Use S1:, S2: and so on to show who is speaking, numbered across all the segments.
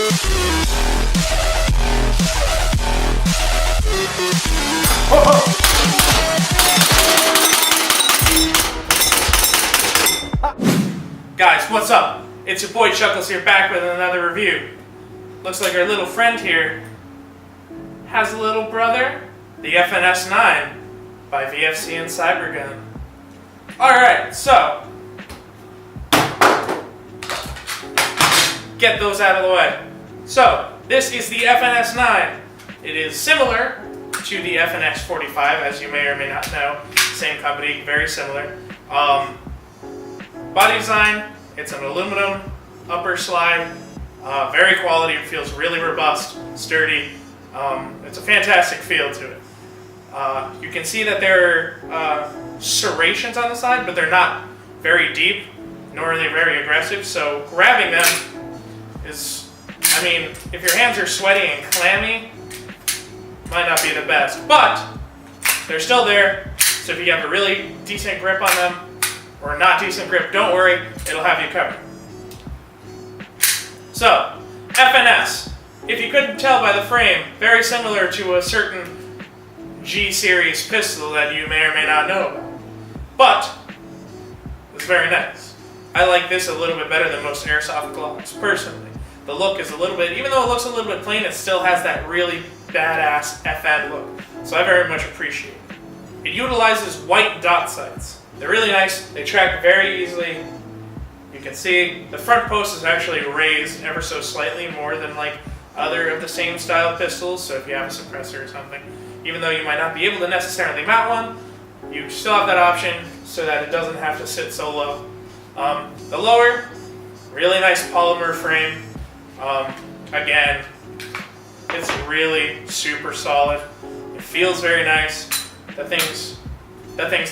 S1: Guys, what's up? It's your boy Chuckles here, back with another review. Looks like our little friend here has a little brother, the FNS-9 by VFC and Cybergun. Alright, so get those out of the way. So, this is the FNS-9. It is similar to the FNS-45, as you may or may not know. Same company, very similar. Body design, it's an aluminum upper slide, very quality, it feels really robust, sturdy. It's a fantastic feel to it. You can see that there are serrations on the side, but they're not very deep, nor are they very aggressive, so grabbing them is, I mean, if your hands are sweaty and clammy, might not be the best, but they're still there, so if you have a really decent grip on them, or a not decent grip, don't worry, it'll have you covered. So, FNS. If you couldn't tell by the frame, very similar to a certain G-series pistol that you may or may not know about. But, it's very nice. I like this a little bit better than most Airsoft Glocks, personally. The look is a little bit, even though it looks a little bit plain, it still has that really badass FN look. So I very much appreciate it. It utilizes white dot sights. They're really nice, they track very easily. You can see the front post is actually raised ever so slightly more than like other of the same style pistols, so if you have a suppressor or something, even though you might not be able to necessarily mount one, you still have that option so that it doesn't have to sit so low. The lower, really nice polymer frame. Again, it's really super solid. It feels very nice. That thing's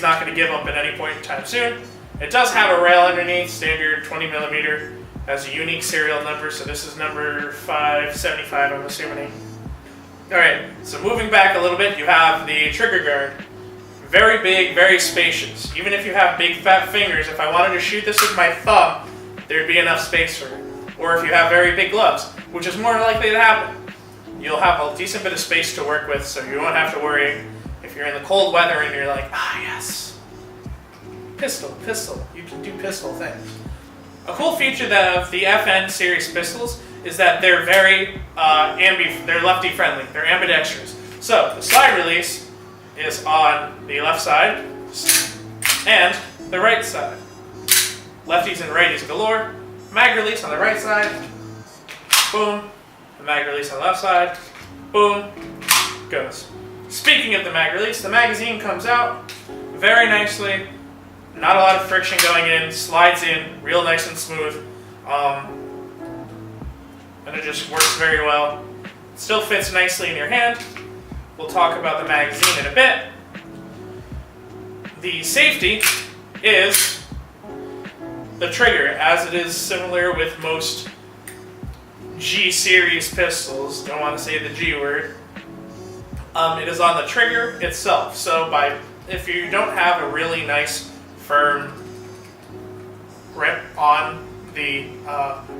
S1: not going to give up at any point in time soon. It does have a rail underneath, standard 20mm, has a unique serial number, so this is number 575, I'm assuming. Alright, so moving back a little bit, you have the trigger guard. Very big, very spacious. Even if you have big fat fingers, if I wanted to shoot this with my thumb, there'd be enough space for it. Or if you have very big gloves, which is more likely to happen, you'll have a decent bit of space to work with, so you won't have to worry if you're in the cold weather and you're like, ah yes, pistol, you can do pistol things. A cool feature of the FN series pistols is that they're very they're lefty friendly, they're ambidextrous. So the slide release is on the left side and the right side. Lefties and righties galore. Mag release on the right side, boom. The mag release on the left side, boom, goes. Speaking of the mag release, the magazine comes out very nicely. Not a lot of friction going in, slides in real nice and smooth, and it just works very well. It still fits nicely in your hand. We'll talk about the magazine in a bit. The safety is the trigger, as it is similar with most G-series pistols. Don't want to say the G word. It is on the trigger itself, so if you don't have a really nice firm grip on the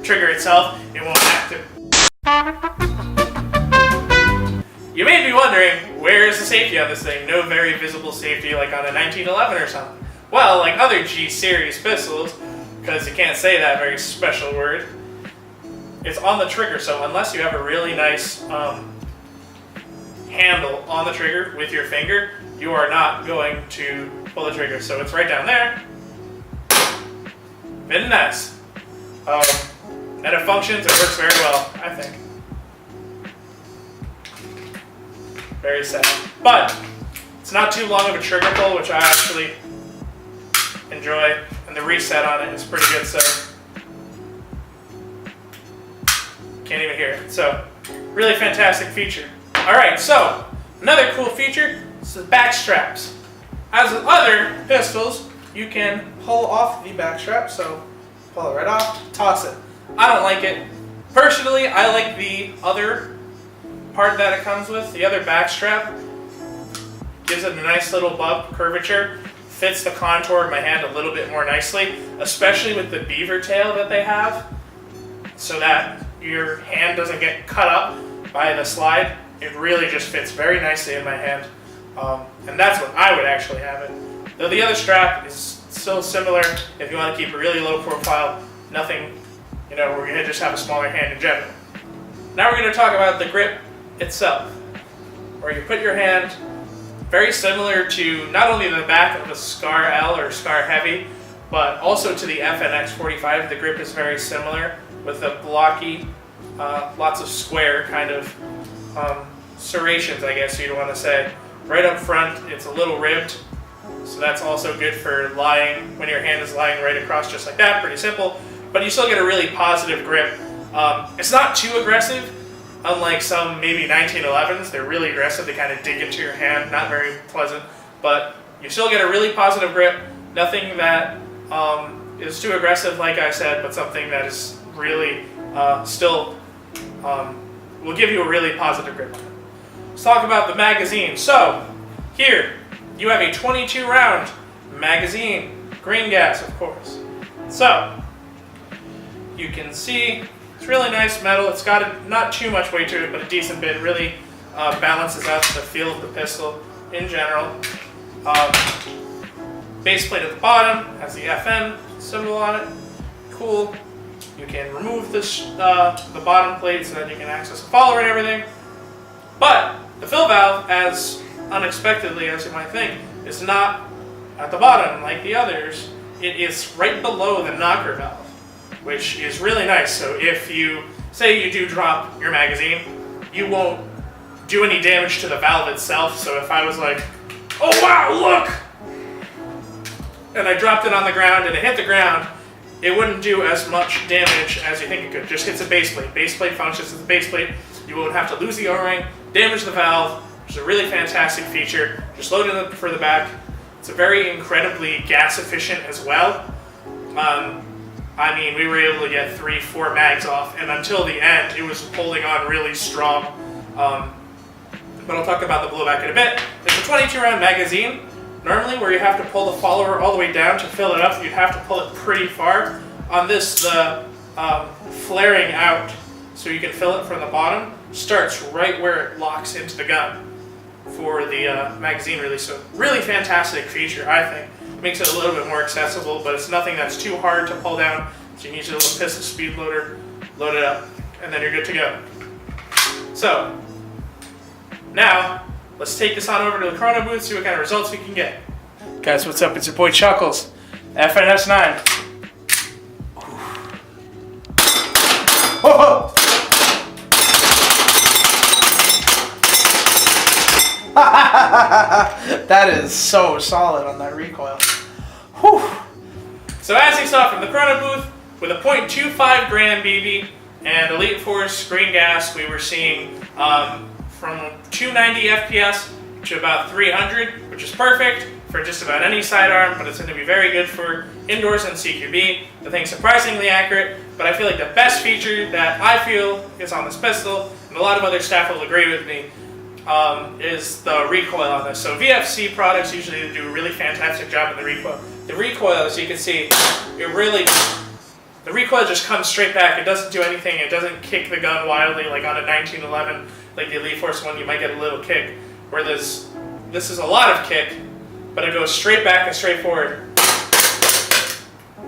S1: trigger itself, it won't activate. You may be wondering, where is the safety on this thing? No very visible safety like on a 1911 or something. Well, like other G-series pistols, because you can't say that very special word, it's on the trigger, so unless you have a really nice handle on the trigger with your finger, you are not going to pull the trigger. So it's right down there. Very nice. And it functions, it works very well, I think. Very sad. But it's not too long of a trigger pull, which I actually enjoy, and the reset on it is pretty good, so can't even hear it. So really fantastic feature. Alright, so another cool feature is the back straps. As with other pistols, you can pull off the back strap, so pull it right off, toss it. I don't like it. Personally, I like the other part that it comes with, the other back strap. Gives it a nice little bump, curvature, fits the contour of my hand a little bit more nicely, especially with the beaver tail that they have, so that your hand doesn't get cut up by the slide. It really just fits very nicely in my hand. And that's what I would actually have it. Though the other strap is still similar if you want to keep a really low profile, nothing, where you just have a smaller hand in general. Now we're going to talk about the grip itself, where you put your hand very similar to not only the back of the Scar L or Scar Heavy, but also to the FNX-45. The grip is very similar with the blocky, lots of square kind of serrations, I guess you'd want to say. Right up front, it's a little ribbed, so that's also good for lying, when your hand is lying right across just like that, pretty simple. But you still get a really positive grip. It's not too aggressive, unlike some maybe 1911s. They're really aggressive, they kind of dig into your hand, not very pleasant. But you still get a really positive grip, nothing that is too aggressive, like I said, but something that is really still will give you a really positive grip. Let's talk about the magazine. So, here, you have a 22 round magazine, green gas, of course. So, you can see it's really nice metal. It's got not too much weight to it, but a decent bit. It really balances out the feel of the pistol in general. Base plate at the bottom has the FN symbol on it. Cool. You can remove this, the bottom plate so that you can access the follower and everything. But the fill valve, as unexpectedly as you might think, is not at the bottom like the others. It is right below the knocker valve, which is really nice. So if you say you do drop your magazine, you won't do any damage to the valve itself. So if I was like, oh wow, look! And I dropped it on the ground and it hit the ground, it wouldn't do as much damage as you think it could. Just hits a base plate. Base plate functions as a base plate. You won't have to lose the O-ring, damage the valve, which is a really fantastic feature. Just load it up for the back. It's a very incredibly gas efficient as well. I mean, we were able to get 3-4 mags off, and until the end, it was holding on really strong. But I'll talk about the blowback in a bit. It's a 22 round magazine. Normally, where you have to pull the follower all the way down to fill it up, you'd have to pull it pretty far. On this, the flaring out, so you can fill it from the bottom, starts right where it locks into the gun for the magazine release. So really fantastic feature, I think. Makes it a little bit more accessible, but it's nothing that's too hard to pull down. So you can use a little pistol speed loader, load it up, and then you're good to go. So, now, let's take this on over to the chrono booth, see what kind of results we can get. Guys, what's up? It's your boy Chuckles, FNS-9. Whoa! That is so solid on that recoil. Whew. So as you saw from the chrono booth, with a .25 gram BB and Elite Force green gas, we were seeing from 290 FPS to about 300, which is perfect for just about any sidearm, but it's going to be very good for indoors and CQB. The thing's surprisingly accurate, but I feel like the best feature that I feel is on this pistol, and a lot of other staff will agree with me, is the recoil on this. So VFC products usually do a really fantastic job in the recoil. The recoil, as you can see, the recoil just comes straight back. It doesn't do anything. It doesn't kick the gun wildly like on a 1911, like the Elite Force one. You might get a little kick. Where this is a lot of kick, but it goes straight back and straight forward.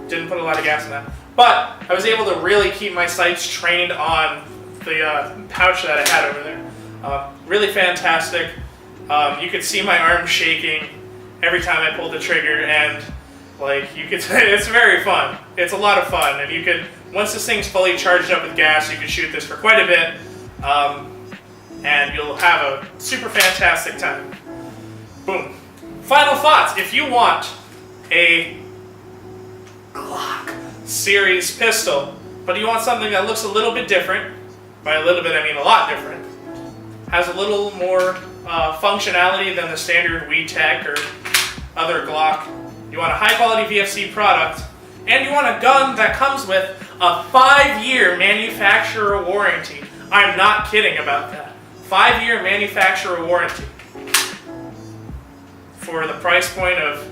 S1: Didn't put a lot of gas in that. But I was able to really keep my sights trained on the pouch that I had over there. Really fantastic. You could see my arm shaking every time I pulled the trigger, and like you could, it's very fun. It's a lot of fun, and you could, once this thing's fully charged up with gas, you can shoot this for quite a bit, and you'll have a super fantastic time. Boom. Final thoughts: if you want a Glock series pistol, but you want something that looks a little bit different, by a little bit I mean a lot different, has a little more functionality than the standard WeTech or other Glock, you want a high quality VFC product, and you want a gun that comes with a 5-year manufacturer warranty. I'm not kidding about that. 5-year manufacturer warranty. For the price point of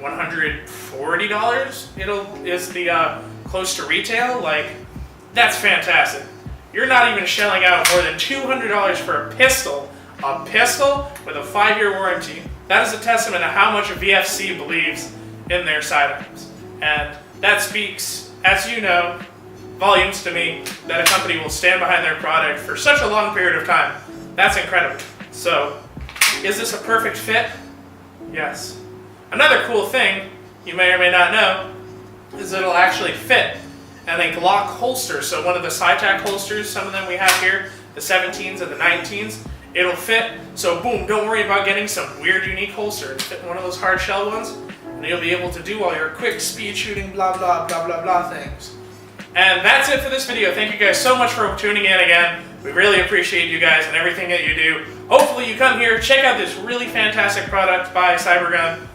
S1: $140, is the close to retail. Like, that's fantastic. You're not even shelling out more than $200 for a pistol. A pistol with a 5-year warranty. That is a testament to how much VFC believes in their sidearms. And that speaks, as you know, volumes to me that a company will stand behind their product for such a long period of time. That's incredible. So, is this a perfect fit? Yes. Another cool thing you may or may not know is it'll actually fit in a Glock holster. So one of the SciTac holsters, some of them we have here, the 17s and the 19s, it'll fit. So boom, don't worry about getting some weird, unique holster. It'll fit in one of those hard shell ones, and you'll be able to do all your quick speed shooting, blah, blah, blah, blah, blah things. And that's it for this video. Thank you guys so much for tuning in again. We really appreciate you guys and everything that you do. Hopefully you come here, check out this really fantastic product by Cybergun,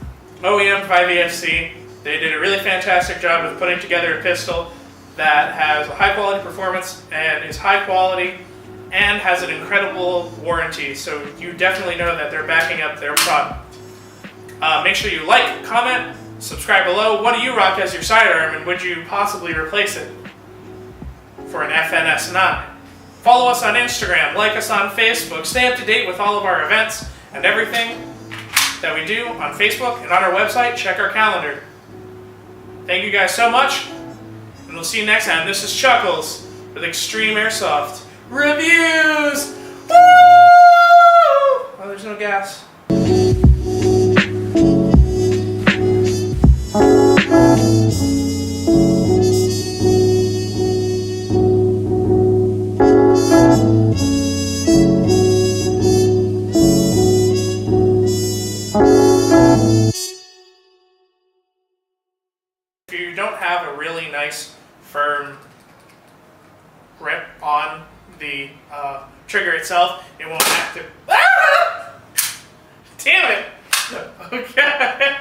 S1: OEM by VFC. They did a really fantastic job with putting together a pistol that has a high quality performance and is high quality and has an incredible warranty. So you definitely know that they're backing up their product. Make sure you like, comment, subscribe below. What do you rock as your sidearm, and would you possibly replace it for an FNS-9? Follow us on Instagram, like us on Facebook, stay up to date with all of our events and everything that we do on Facebook and on our website. Check our calendar. Thank you guys so much, and we'll see you next time. This is Chuckles with Extreme Airsoft Reviews! Woo! Oh, there's no gas. If you don't have a really nice, firm grip on the trigger itself, it won't activate. Ah! Damn it! Okay.